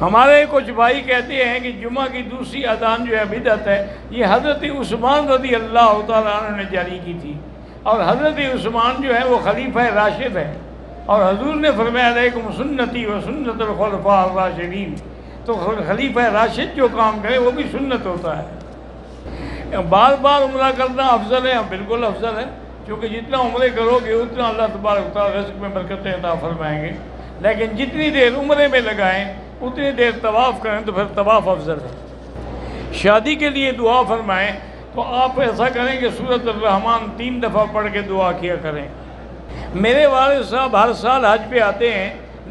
ہمارے کچھ بھائی کہتے ہیں کہ جمعہ کی دوسری اذان جو ہے بدعت ہے، یہ حضرت عثمان رضی اللہ تعالیٰ عنہ نے جاری کی تھی، اور حضرت عثمان جو ہے وہ خلیفہ راشد ہے، اور حضور نے فرمایا علیکم سنتی و سنت الخلفاء الراشدین، تو خلیفہ راشد جو کام کرے وہ بھی سنت ہوتا ہے۔ بار بار عمرہ کرنا افضل ہے، بالکل افضل ہے، کیونکہ جتنا عمرے کرو گے اتنا اللہ تبارک و تعالیٰ رزق میں برکتیں عطا فرمائیں گے، لیکن جتنی دیر عمرے میں لگائیں اتنی دیر طواف کریں تو پھر طواف افضل ہے۔ شادی کے لیے دعا فرمائیں تو آپ ایسا کریں کہ سورۃ الرحمن 3 دفعہ پڑھ کے دعا کیا کریں۔ میرے والد صاحب ہر سال حج پہ آتے ہیں،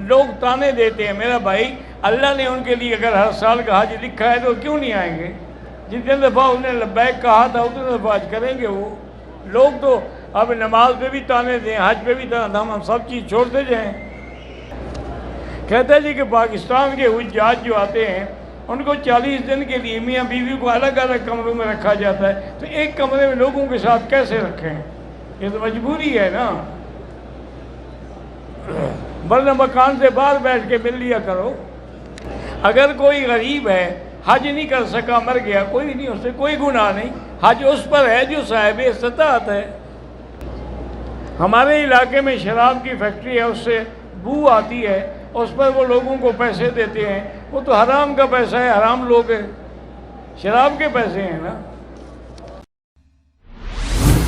لوگ تانے دیتے ہیں، میرا بھائی اللہ نے ان کے لیے اگر ہر سال کا حج لکھا ہے تو کیوں نہیں آئیں گے؟ جتنے دفعہ انہیں لبیک کہا تھا اتنے دفعہ حج کریں گے وہ لوگ۔ تو اب نماز پہ بھی تانے دیں، حج پہ بھی تانے، ہم سب چیز چھوڑتے جائیں۔ کہتا ہے جی کہ پاکستان کے حجاج جو آتے ہیں ان کو 40 دن کے لیے میاں بیوی کو الگ الگ کمروں میں رکھا جاتا ہے، تو ایک کمرے میں لوگوں کے ساتھ کیسے رکھیں؟ یہ تو مجبوری ہے نا، ورنہ مکان سے باہر بیٹھ کے مل لیا کرو۔ اگر کوئی غریب ہے، حج نہیں کر سکا، مر گیا، کوئی نہیں، اس سے کوئی گناہ نہیں، حج اس پر ہے جو صاحب استطاعت ہے۔ ہمارے علاقے میں شراب کی فیکٹری ہے، اس سے بو آتی ہے، اس پر وہ لوگوں کو پیسے دیتے ہیں، وہ تو حرام کا پیسہ ہے، حرام لوگ ہیں، شراب کے پیسے ہیں نا۔